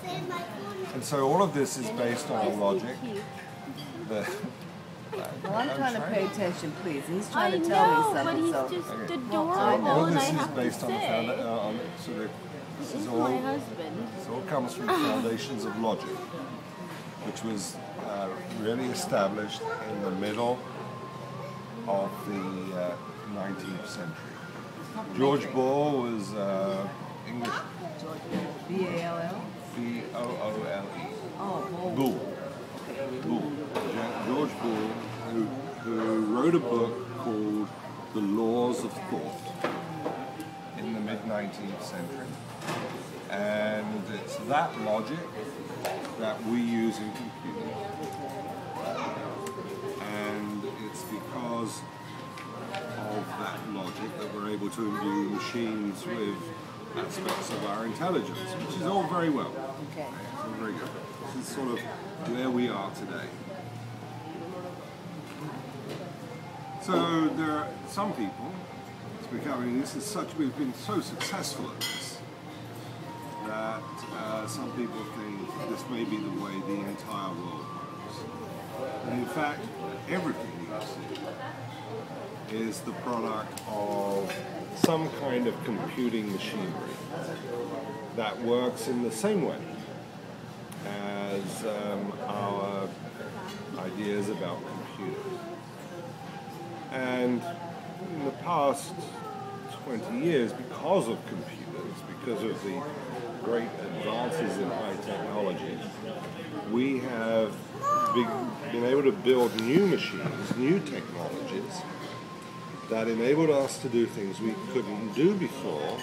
together. And so all of this is based on a logic that... Well, I'm trying to pay attention, please. He's trying to tell me something. But he's just adorable, all and I this is have based to on the say. this He's is my husband. This all comes from the foundations of logic, which was really established in the middle of the 19th century. George Boole was English. B-A-L-L? B-O-O-L-E. Oh, Boole. Boole. George Boole, who wrote a book called The Laws of Thought in the mid-19th century. And it's that logic that we use in computing. And it's because of that logic that we're able to imbue machines with aspects of our intelligence, which is all very well. okay. It's all very good. This is sort of where we are today. So there are some people, it's becoming, we've been so successful at this, that some people think this may be the way the entire world works. And in fact, everything you see is the product of some kind of computing machinery that works in the same way as our ideas about computers. And in the past 20 years, because of computers, because of the great advances in high technology, we have been able to build new machines, new technologies that enabled us to do things we couldn't do before,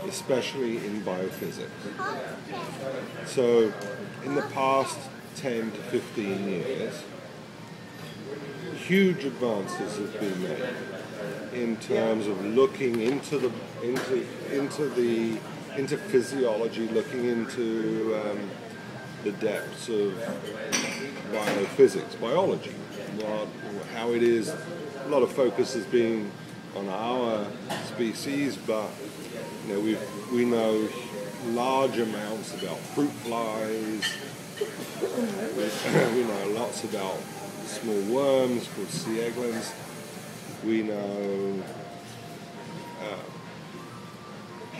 especially in biophysics. So in the past 10 to 15 years, huge advances have been made in terms of looking into physiology, looking into the depths of biophysics, biology, how it is. A lot of focus has been on our species, but we know large amounts about fruit flies. We know lots about small worms called sea egglings. We know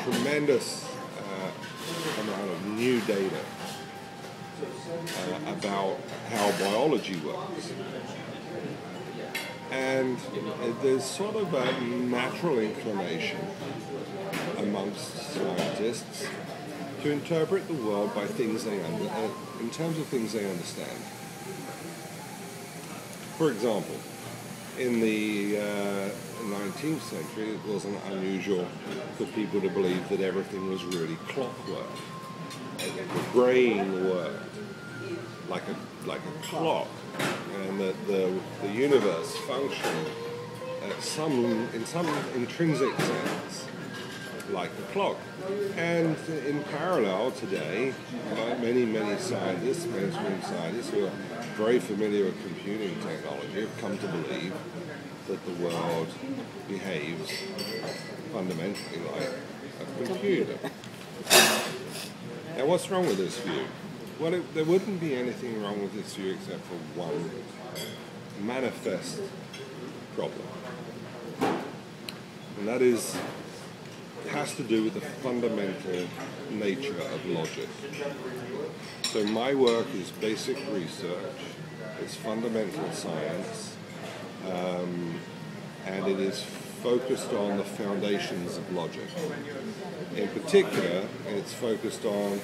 tremendous amount of new data about how biology works. And there's sort of a natural inclination amongst scientists to interpret the world by things in terms of things they understand. For example, in the 19th century, it wasn't unusual for people to believe that everything was really clockwork. The brain worked like a clock, and that the universe functioned in some intrinsic sense like a clock. And in parallel today, many scientists, mainstream scientists who are very familiar with computing technology have come to believe that the world behaves fundamentally like a computer. Now, what's wrong with this view? Well, there wouldn't be anything wrong with this view except for one manifest problem. And that is, it has to do with the fundamental nature of logic. So my work is basic research, it's fundamental science, and it is focused on the foundations of logic. In particular, it's focused on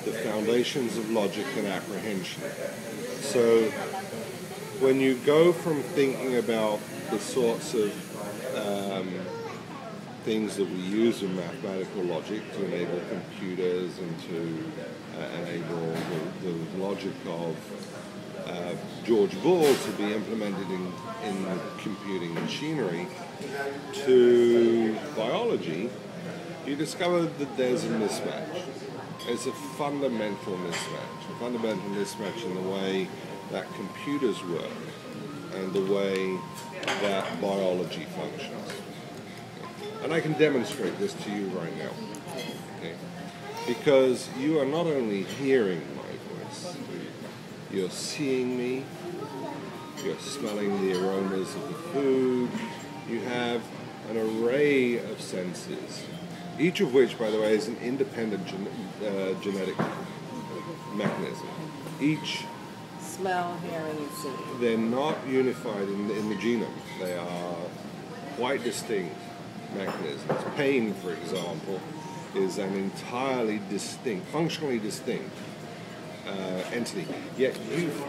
the foundations of logic and apprehension. So when you go from thinking about the sorts of things that we use in mathematical logic to enable computers and to enable the logic of George Boole to be implemented in computing machinery to biology, you discover that there's a mismatch. It's a fundamental mismatch in the way that computers work and the way that biology functions. And I can demonstrate this to you right now. Okay? because you are not only hearing my voice, you're seeing me, you're smelling the aromas of the food, you have an array of senses, each of which, by the way, is an independent genetic mechanism. Each smell, hearing, and seeing. They're not unified in the genome. They are quite distinct mechanisms. Pain, for example, is an entirely distinct, functionally distinct entity. Yet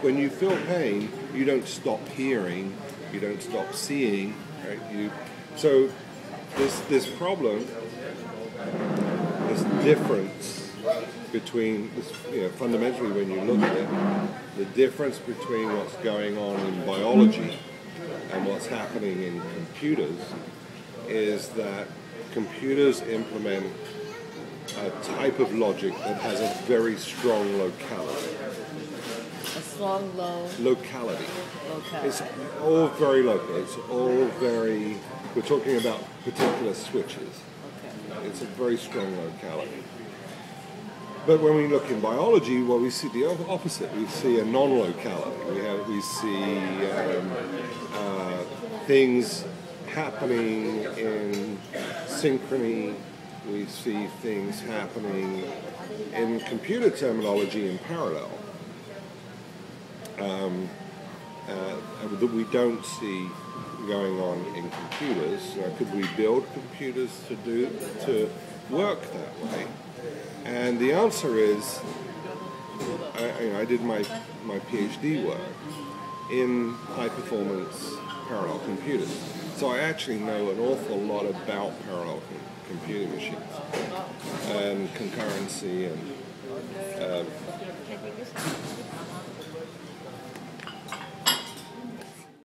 when you feel pain, you don't stop hearing, you don't stop seeing. Right? So this problem, this difference between, fundamentally when you look at it, the difference between what's going on in biology and what's happening in computers is that computers implement a type of logic that has a very strong locality. A strong locality. It's all very local. It's all very, we're talking about particular switches. Okay. It's a very strong locality. But when we look in biology, well, we see the opposite. We see a non-locality. We see things happening in synchrony. We see things happening in computer terminology in parallel that we don't see going on in computers. Could we build computers to work that way? And the answer is, I did my PhD work in high-performance parallel computers. So I actually know an awful lot about parallel computing machines and concurrency and